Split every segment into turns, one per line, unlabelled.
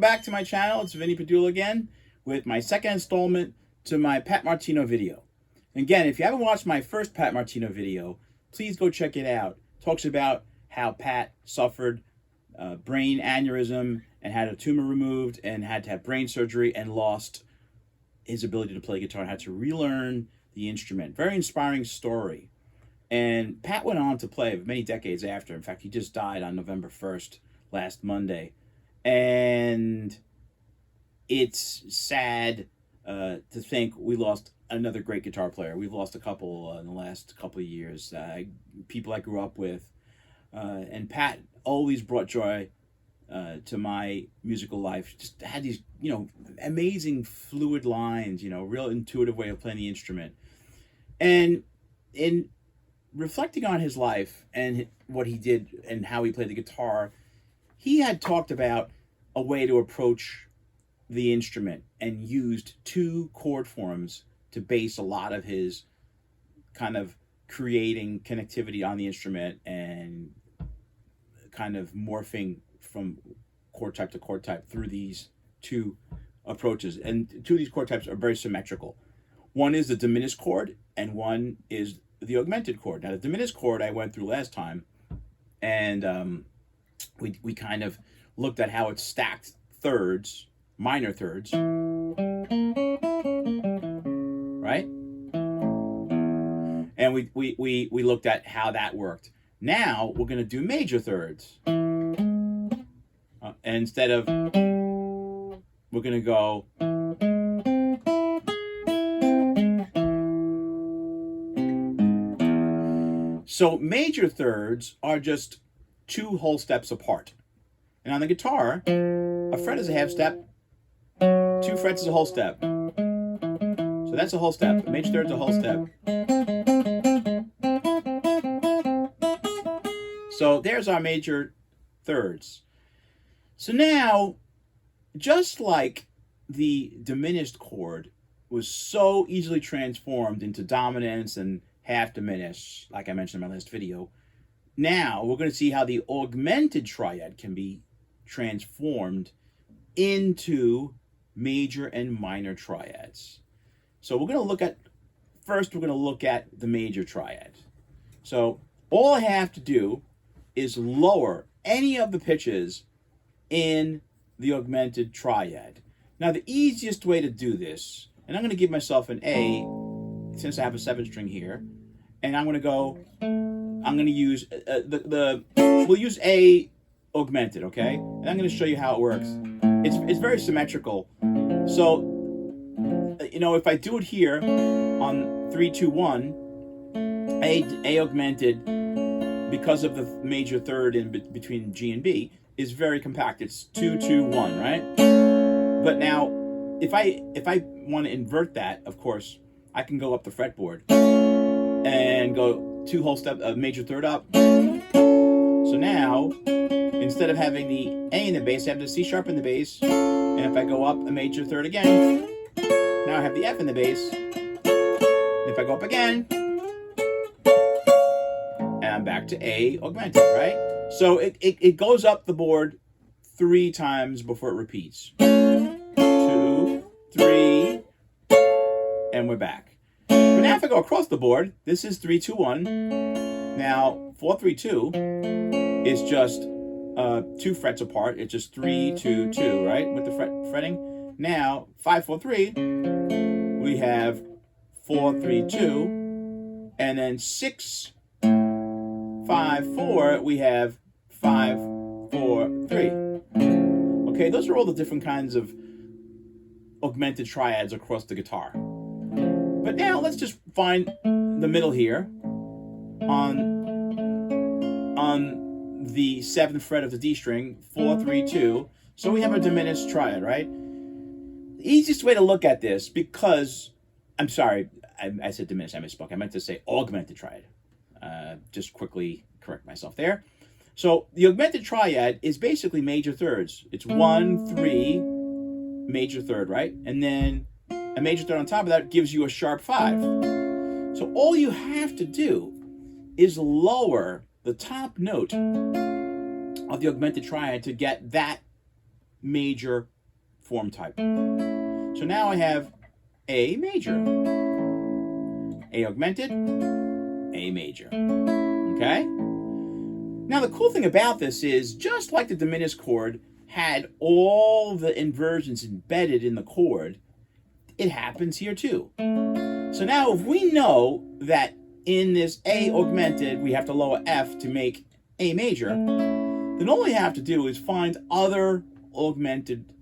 back to my channel. It's Vinny Pedulla again with my second installment to my Pat Martino video. Again, if you haven't watched my first Pat Martino video, please go check it out. It talks about how Pat suffered brain aneurysm and had a tumor removed and had to have brain surgery and lost his ability to play guitar and had to relearn the instrument. Very inspiring story. And Pat went on to play many decades after. In fact, he just died on November 1st, last Monday. And it's sad to think we lost another great guitar player. We've lost a couple in the last couple of years. People I grew up with. And Pat always brought joy to my musical life. Just had these, amazing fluid lines, real intuitive way of playing the instrument. And in reflecting on his life and what he did and how he played the guitar, he had talked about a way to approach the instrument and used two chord forms to base a lot of his kind of creating connectivity on the instrument and kind of morphing from chord type to chord type through these two approaches. And two of these chord types are very symmetrical. One is the diminished chord and one is the augmented chord. Now, the diminished chord I went through last time, and we kind of looked at how it's stacked thirds, minor thirds, right? And we looked at how that worked. Now we're going to do major thirds. And instead of, we're going to go. So major thirds are just two whole steps apart. And on the guitar, a fret is a half step, two frets is a whole step. So that's a whole step. A major third is a whole step. So there's our major thirds. So now, just like the diminished chord was so easily transformed into dominance and half diminished, like I mentioned in my last video, now we're going to see how the augmented triad can be transformed into major and minor triads. So we're going to look at, first we're going to look at the major triad. So all I have to do is lower any of the pitches in the augmented triad. Now the easiest way to do this, and I'm going to give myself an A, since I have a 7-string here, and I'm going to use we'll use A augmented, okay? And I'm going to show you how it works. It's very symmetrical. So, if I do it here on 3, 2, 1, A augmented, because of the major third in between G and B, is very compact. It's 2, 2, 1, right? But now, if I want to invert that, of course, I can go up the fretboard and go 2 whole step, major third up. So now, instead of having the A in the bass, I have the C sharp in the bass. And if I go up a major third again, now I have the F in the bass. And if I go up again, and I'm back to A augmented, right? So it goes up the board 3 times before it repeats. 2, 3, and we're back. But now if I go across the board, this is 3, 2, 1. Now 4, 3, 2 is just 2 frets apart. It's just 3, 2, 2, right? With the fretting. Now 5, 4, 3, we have 4, 3, 2, and then 6, 5, 4, we have 5, 4, 3. Okay, those are all the different kinds of augmented triads across the guitar. But now let's just find the middle here on the 7th fret of the D string, 4, 3, 2. So we have a diminished triad, right? The easiest way to look at this, because, I'm sorry, I said diminished, I misspoke. I meant to say augmented triad. Just quickly correct myself there. So the augmented triad is basically major thirds. It's 1, 3, major third, right? And then a major third on top of that gives you a sharp 5. So all you have to do is lower the top note of the augmented triad to get that major form type. So now I have A major, A augmented, A major. Okay? Now the cool thing about this is, just like the diminished chord had all the inversions embedded in the chord, it happens here too. So now if we know that in this A augmented we have to lower F to make A major, then all we have to do is find other augmented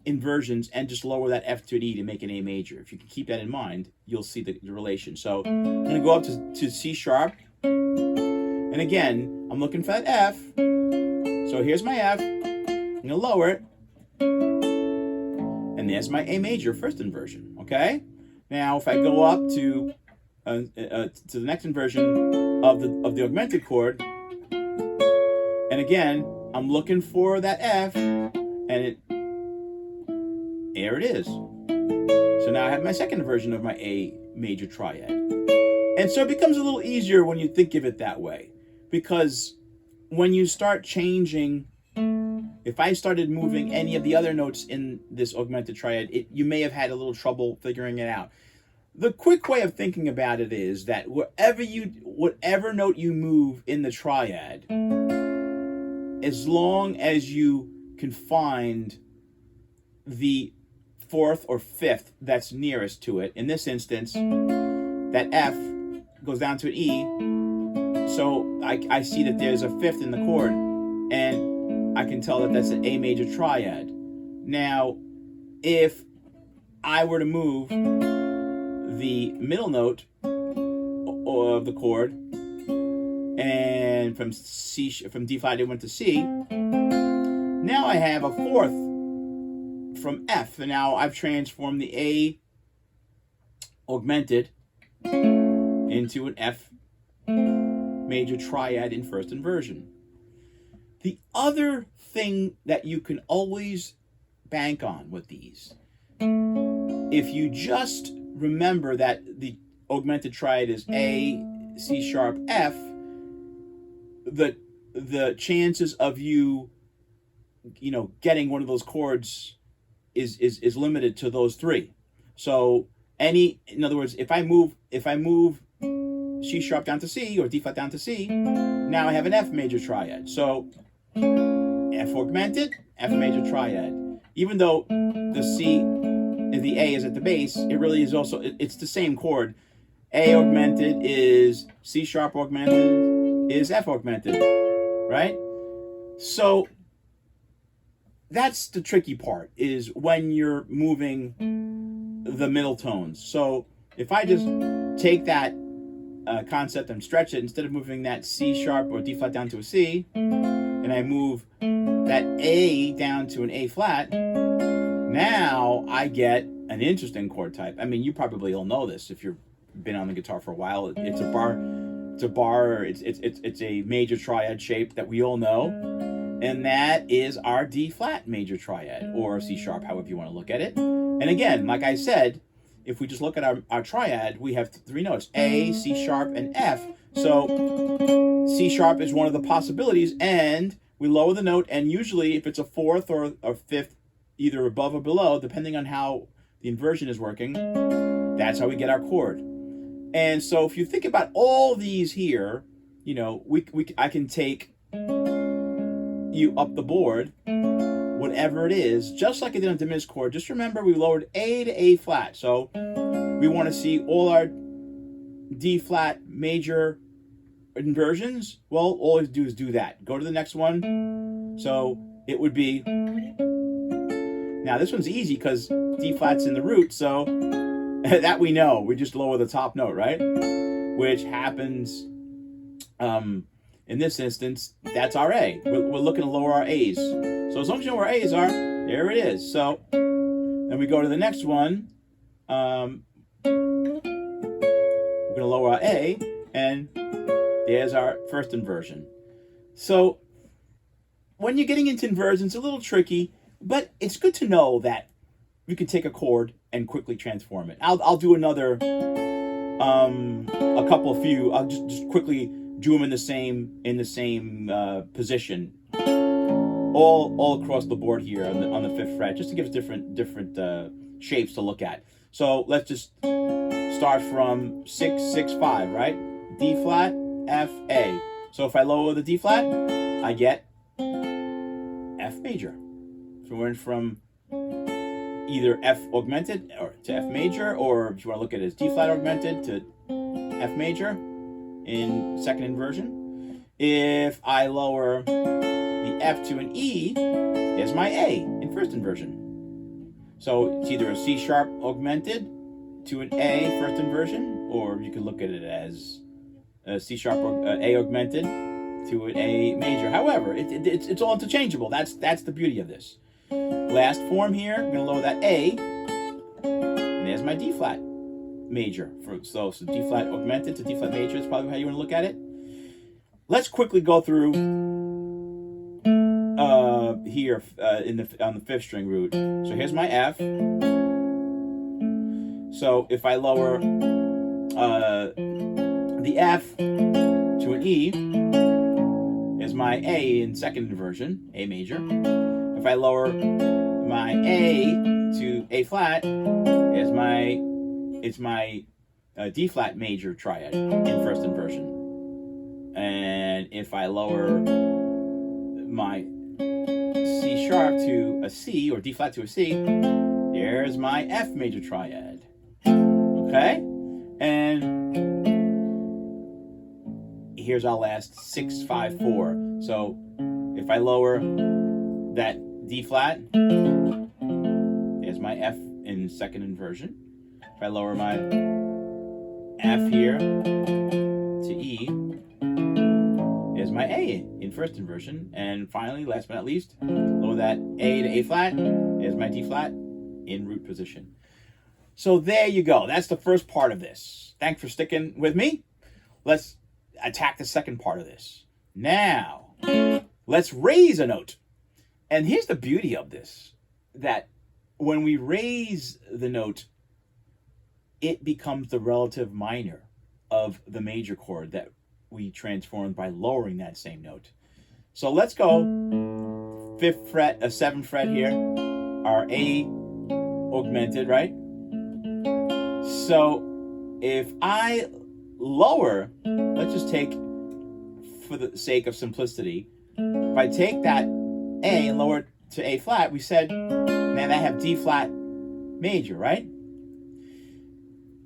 inversions and just lower that F to an E to make an A major. If you can keep that in mind, you'll see the relation. So I'm going to go up to C sharp, and again, I'm looking for that F. So here's my F. I'm going to lower it, and there's my A major first inversion. Okay. Now, if I go up to the next inversion of the augmented chord, and again, I'm looking for that F, and there it is. So now I have my second version of my A major triad. And so it becomes a little easier when you think of it that way, because when you start changing, if I started moving any of the other notes in this augmented triad, you may have had a little trouble figuring it out. The quick way of thinking about it is that whatever note you move in the triad, as long as you can find the fourth or fifth that's nearest to it, in this instance, that F goes down to an E, so I see that there's a fifth in the chord, and I can tell that that's an A major triad. Now, if I were to move the middle note of the chord, and from D flat it went to C, now I have a fourth from F, and now I've transformed the A augmented into an F major triad in first inversion. The other thing that you can always bank on with these, if you just remember that the augmented triad is A, C sharp, F, the chances of you getting one of those chords is limited to those three. So in other words, if I move C sharp down to C or D flat down to C, now I have an F major triad. So F augmented, F major triad. Even though the C and the A is at the base, it really is also, it's the same chord. A augmented is C sharp augmented is F augmented, right? So that's the tricky part, is when you're moving the middle tones. So if I just take that concept and stretch it, instead of moving that C sharp or D flat down to a C, and I move that A down to an A flat, now I get an interesting chord type. I mean, you probably all know this if you've been on the guitar for a while. It's a bar. It's a major triad shape that we all know, and that is our D flat major triad, or C sharp, however you want to look at it. And again, like I said, if we just look at our triad, we have three notes: A, C sharp, and F. So C sharp is one of the possibilities, and we lower the note, and usually if it's a fourth or a fifth, either above or below, depending on how the inversion is working, that's how we get our chord. And so if you think about all these here, I can take you up the board, whatever it is, just like I did on diminished chord. Just remember, we lowered A to A flat. So we want to see all our D flat major inversions. Well, all you do is do that. Go to the next one. So it would be, now this one's easy because D flat's in the root, so that we know. We just lower the top note, right? Which happens, in this instance, that's our A. We're looking to lower our A's. So as long as you know where our A's are, there it is. So then we go to the next one. We're going to lower our A, and there's our first inversion. So when you're getting into inversions, it's a little tricky, but it's good to know that you can take a chord and quickly transform it. I'll do another, I'll just quickly do them in the same position all across the board here on the 5th fret, just to give us different shapes to look at. So let's just start from 6, 6, 5, right? D flat, F, A. So if I lower the D flat, I get F major. So we went from either F augmented or to F major, or if you want to look at it as D flat augmented to F major in second inversion. If I lower the F to an E, there's my A in first inversion. So it's either a C sharp augmented to an A first inversion, or you could look at it as a C sharp A augmented to an A major. However, it's all interchangeable. That's the beauty of this. Last form here, I'm going to lower that A, and there's my D flat major. So D flat augmented to D flat major is probably how you want to look at it. Let's quickly go through here on the 5th string root. So here's my F. So if I lower the F to an E, is my A in second inversion, A major. If I lower my A to A flat, it's my D flat major triad in first inversion. And if I lower my C sharp to a C, or D flat to a C, there's my F major triad. Okay? And here's our last 6, 5, 4. So if I lower that D flat, there's my F in second inversion. If I lower my F here to E, there's my A in first inversion. And finally, last but not least, lower that A to A flat, there's my D flat in root position. So there you go. That's the first part of this. Thanks for sticking with me. Let's attack the second part of this. Now, let's raise a note. And here's the beauty of this, that when we raise the note, it becomes the relative minor of the major chord that we transformed by lowering that same note. So let's go 5th fret, 7th fret here, our A augmented, right? So if I lower, let's just take, for the sake of simplicity, if I take that A and lower it to A flat, we said, man, I have D flat major, right?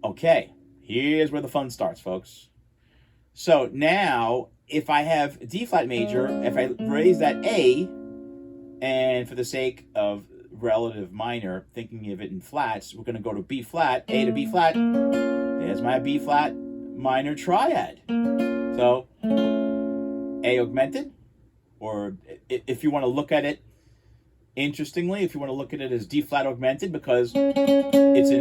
Okay, here's where the fun starts, folks. So now, if I have D flat major, if I raise that A, and for the sake of relative minor, thinking of it in flats, we're going to go to B flat, A to B flat. There's my B flat minor triad. So A augmented, or if you want to look at it interestingly, if you want to look at it as D flat augmented, because it's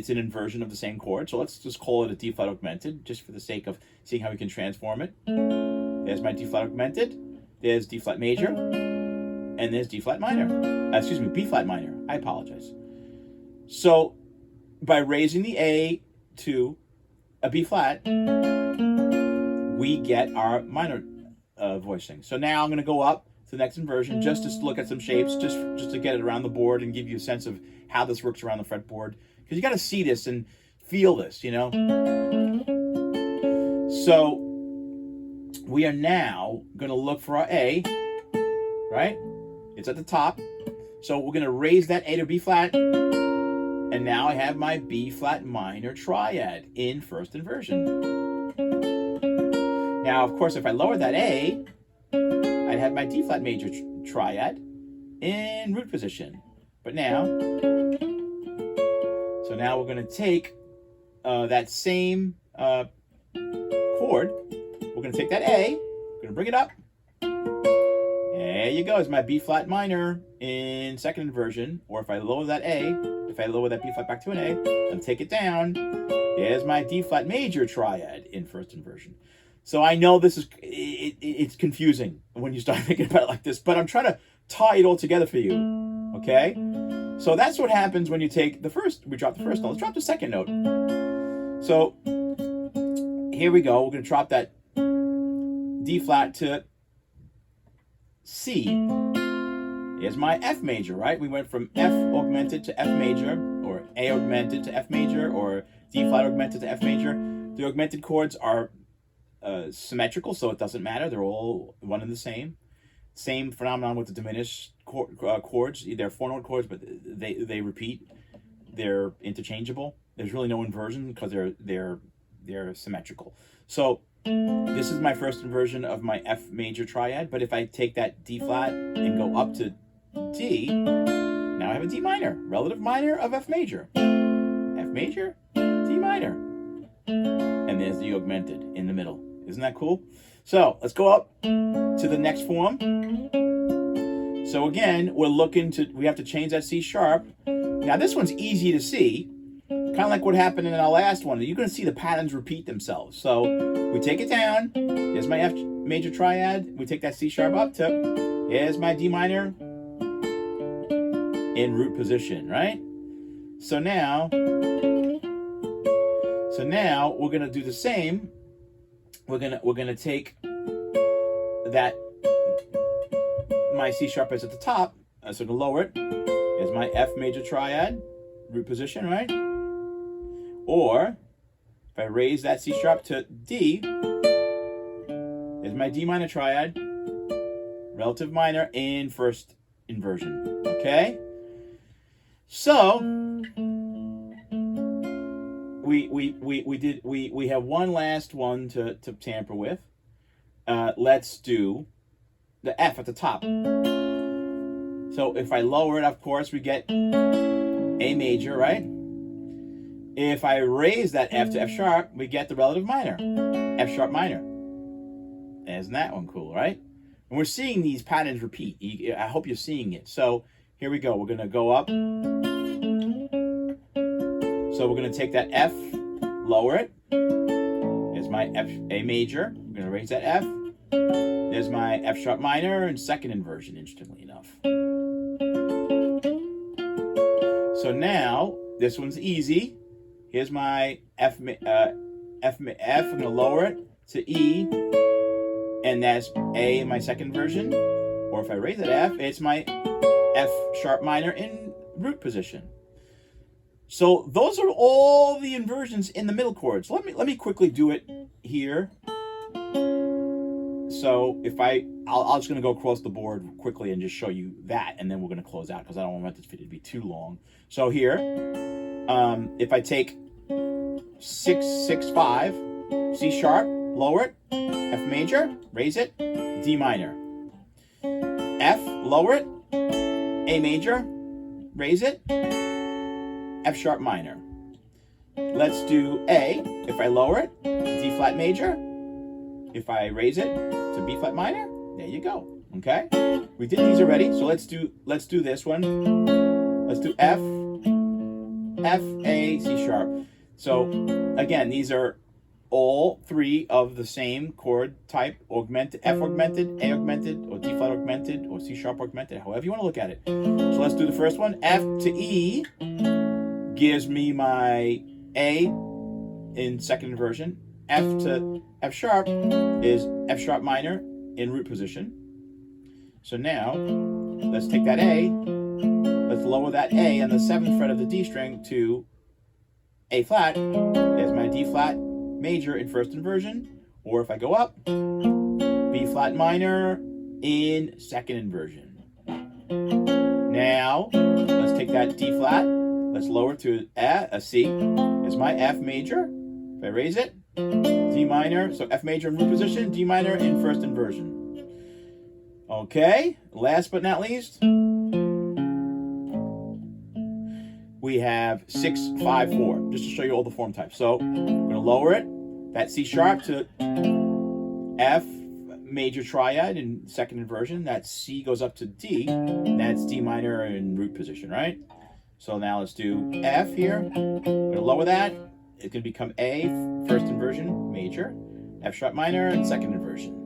an inversion of the same chord. So let's just call it a D flat augmented, just for the sake of seeing how we can transform it. There's my D flat augmented. There's D flat major, and there's D flat minor. B flat minor. I apologize. So by raising the A to a B flat, we get our minor voicing. So now I'm going to go up to the next inversion just to look at some shapes, just to get it around the board and give you a sense of how this works around the fretboard. Because you got to see this and feel this, you know. So we are now going to look for our A, right? It's at the top. So we're going to raise that A to B flat. And now I have my B flat minor triad in first inversion. Now, of course, if I lower that A, I'd have my D flat major triad in root position. But now, so now we're going to take that same chord. We're going to take that A, we're going to bring it up. There you go. It's my B flat minor in second inversion. Or if I lower that A, if I lower that B flat back to an A and take it down, there's my D flat major triad in first inversion. So I know this is, it's confusing when you start thinking about it like this, but I'm trying to tie it all together for you, okay? So that's what happens when you take the first, we drop the first note. Let's drop the second note. So here we go. We're going to drop that D flat to C. Here's my F major, right? We went from F augmented to F major, or A augmented to F major, or D flat augmented to F major. The augmented chords are symmetrical, so it doesn't matter. They're all one and the same. Same phenomenon with the diminished chords. They're 4-note chords, but they repeat. They're interchangeable. There's really no inversion because they're symmetrical. So this is my first inversion of my F major triad. But if I take that D flat and go up to D, now I have a D minor, relative minor of F major. F major, D minor. And there's the augmented in the middle. Isn't that cool? So let's go up to the next form. So again, we have to change that C sharp. Now this one's easy to see, kind of like what happened in our last one. You're going to see the patterns repeat themselves. So we take it down. Here's my F major triad. We take that C sharp up to, here's my D minor in root position, right? So now we're going to do the same. We're gonna take that, my C sharp is at the top, so to lower it is my F major triad, root position, right? Or if I raise that C sharp to D, is my D minor triad, relative minor in first inversion. Okay? So we have one last one to tamper with. Let's do the F at the top. So if I lower it, of course, we get A major, right? If I raise that F to F sharp, we get the relative minor, F sharp minor. Isn't that one cool, right? And we're seeing these patterns repeat. I hope you're seeing it. So here we go. We're going to go up. So we're going to take that F, lower it. There's my F, A major. I'm going to raise that F. There's my F sharp minor in second inversion, interestingly enough. So now, this one's easy. Here's my F. I'm going to lower it to E, and that's A in my second inversion. Or if I raise that F, it's my F sharp minor in root position. So those are all the inversions in the middle chords. Let me quickly do it here. So if I'm just going to go across the board quickly and just show you that, and then we're going to close out because I don't want this video to be too long. So here, if I take 6, 6, 5, C sharp, lower it, F major, raise it, D minor, F, lower it, A major, raise it, F sharp minor. Let's do A. If I lower it, D flat major. If I raise it to B flat minor, there you go. Okay? We did these already, so let's do this one. Let's do F, F, A, C sharp. So again, these are all three of the same chord type, augmented, F augmented, A augmented, or D flat augmented, or C sharp augmented, however you want to look at it. So let's do the first one. F to E gives me my A in second inversion. F to F sharp is F sharp minor in root position. So now, let's take that A, let's lower that A on the 7th fret of the D string to A flat. There's my D flat major in first inversion. Or if I go up, B flat minor in second inversion. Now, let's take that D flat, let's lower to a C. Is my F major. If I raise it, D minor, so F major in root position, D minor in first inversion. Okay, last but not least, we have 6, 5, 4, just to show you all the form types. So I'm going to lower it, that C sharp to F major triad in second inversion. That C goes up to D, and that's D minor in root position, right? So now let's do F here. I'm going to lower that. It's going to become A, first inversion, major, F sharp minor, and second inversion.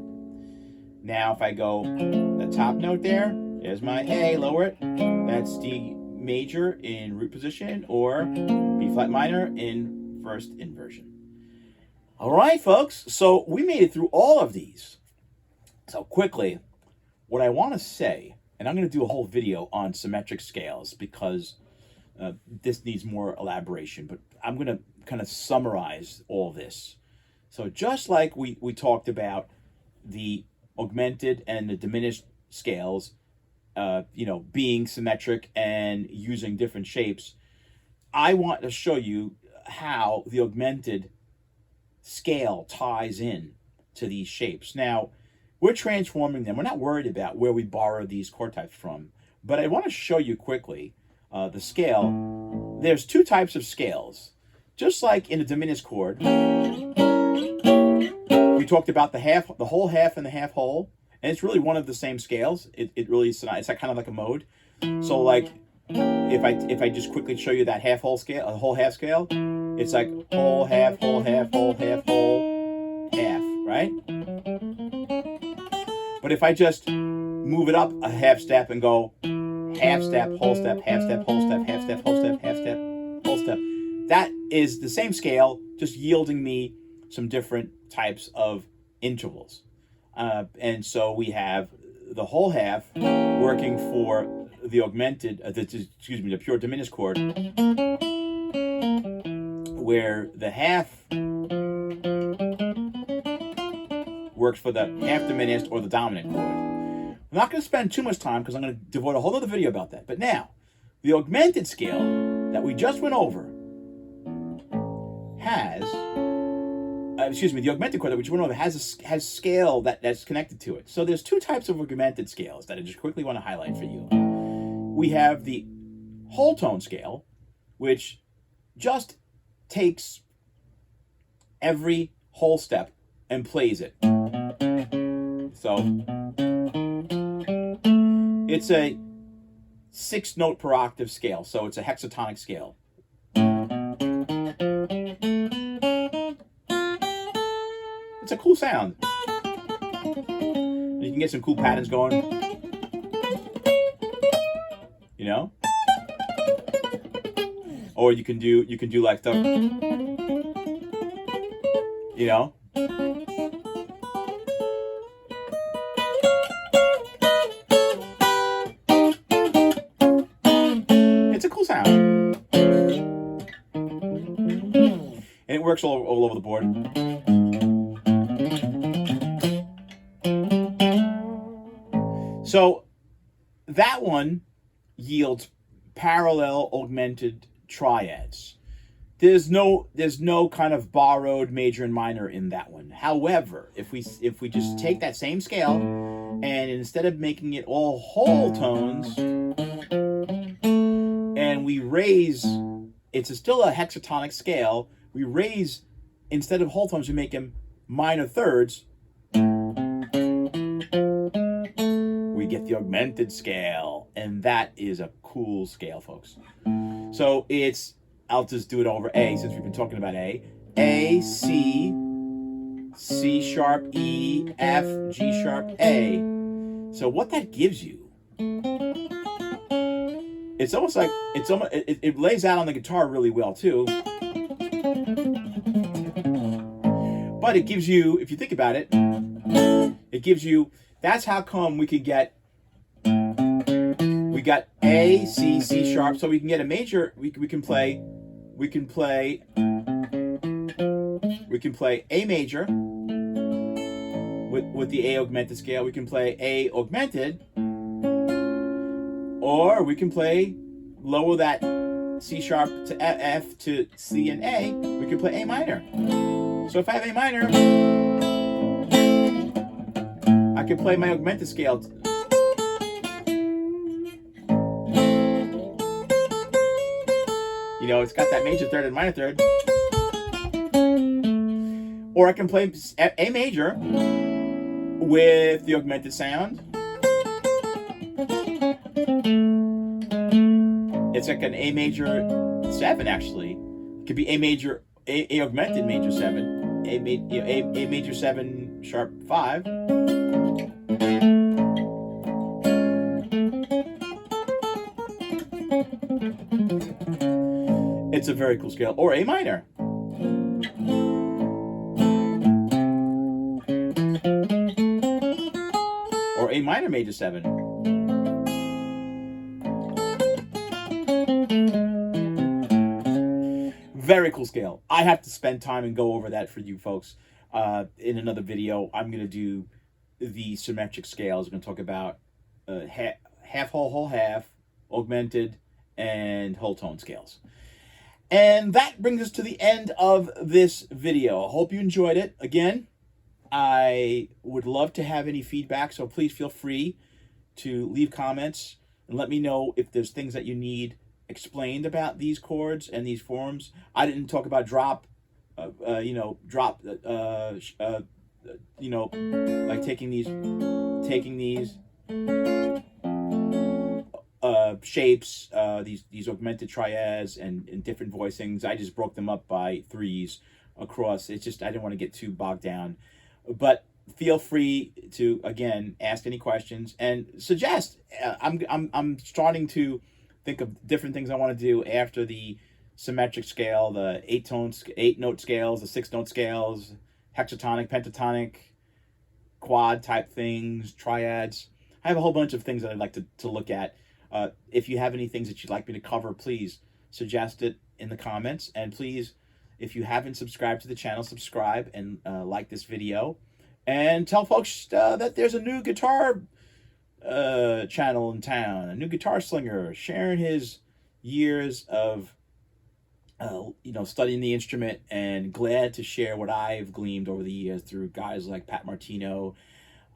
Now if I go the top note there's my A, lower it. That's D major in root position, or B flat minor in first inversion. All right, folks. So we made it through all of these. So quickly, what I want to say, and I'm going to do a whole video on symmetric scales because this needs more elaboration, but I'm going to kind of summarize all this. So just like we talked about the augmented and the diminished scales, being symmetric and using different shapes, I want to show you how the augmented scale ties in to these shapes. Now, we're transforming them. We're not worried about where we borrow these chord types from, but I want to show you quickly the scale. There's two types of scales. Just like in a diminished chord, we talked about the whole half and the half whole, and it's really one of the same scales. It really is, it's like kind of like a mode. So like if I just quickly show you that half whole scale, a whole half scale, it's like whole half, whole half, whole half, whole half, right? But if I just move it up a half step and go half step, whole step, half step, whole step, half step, whole step, half step, whole step, that is the same scale, just yielding me some different types of intervals. And so we have the whole half working for the augmented, the pure diminished chord, where the half works for the half diminished or the dominant chord. I'm not going to spend too much time because I'm going to devote a whole other video about that. But now, the augmented scale that we just went over has, the augmented chord that we just went over has scale that's connected to it. So there's two types of augmented scales that I just quickly want to highlight for you. We have the whole tone scale, which just takes every whole step and plays it. So it's a 6-note per octave scale, so it's a hexatonic scale. It's a cool sound. You can get some cool patterns going. You know? Or you can do like the, you know? It's a cool sound. And it works all over the board. So that one yields parallel augmented triads. There's no kind of borrowed major and minor in that one. However, if we just take that same scale and instead of making it all whole tones, and we raise, it's still a hexatonic scale, we raise, instead of whole tones, we make them minor thirds, we get the augmented scale, and that is a cool scale, folks. So it's, I'll just do it over A since we've been talking about A, C, C sharp, E, F, G sharp, A. So what that gives you, it's almost like, it lays out on the guitar really well too. But it gives you, if you think about it, it gives you, that's how come we could get, we got A, C, C sharp, so we can get a major, we can play A major with the A augmented scale. We can play A augmented, or we can play, lower that C sharp to F to C and A, we can play A minor. So if I have A minor, I can play my augmented scale. You know, it's got that major third and minor third. Or I can play A major with the augmented sound. It's like an A major 7, actually. It could be A major, A augmented major 7, A major 7 sharp 5. It's a very cool scale. Or A minor. Or A A minor major 7. Very cool scale. I have to spend time and go over that for you folks in another video. I'm going to do the symmetric scales. I'm going to talk about half, whole, half, augmented, and whole tone scales. And that brings us to the end of this video. I hope you enjoyed it. Again, I would love to have any feedback, so please feel free to leave comments and let me know if there's things that you need explained about these chords and these forms. I didn't talk about drop, like taking these shapes, these augmented triads and different voicings. I just broke them up by threes across. It's just I didn't want to get too bogged down, but feel free to again ask any questions and suggest. I'm starting to think of different things I want to do after the symmetric scale, the 8-note scales, the 6-note scales, hexatonic, pentatonic, quad type things, triads. I have a whole bunch of things that I'd like to look at. If you have any things that you'd like me to cover, please suggest it in the comments. And please, if you haven't subscribed to the channel, subscribe and like this video. And tell folks that there's a new guitar channel in town, a new guitar slinger sharing his years of studying the instrument, and glad to share what I've gleaned over the years through guys like Pat Martino.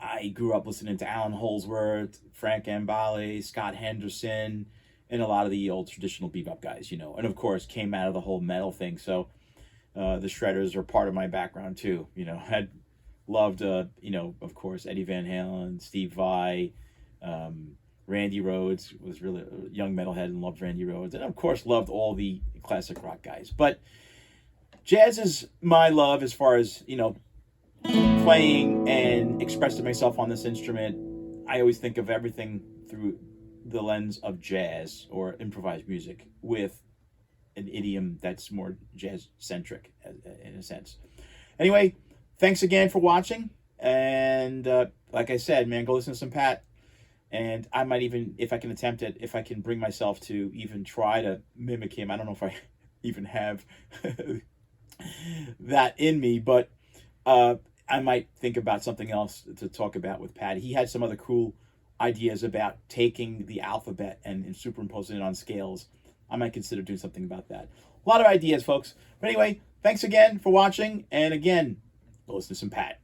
I grew up listening to Alan Holdsworth, Frank Ambale, Scott Henderson, and a lot of the old traditional bebop guys, and of course came out of the whole metal thing. So the shredders are part of my background too. Had loved of course Eddie Van Halen, Steve Vai, Randy Rhoads was really a young metalhead and loved Randy Rhoads, and of course loved all the classic rock guys. But jazz is my love as far as playing and expressing myself on this instrument. I always think of everything through the lens of jazz or improvised music with an idiom that's more jazz centric in a sense. Anyway, thanks again for watching, and like I said, man, go listen to some Pat. And I might even, if I can attempt it, if I can bring myself to even try to mimic him. I don't know if I even have that in me, but I might think about something else to talk about with Pat. He had some other cool ideas about taking the alphabet and superimposing it on scales. I might consider doing something about that. A lot of ideas, folks. But anyway, thanks again for watching. And again, go listen to some Pat.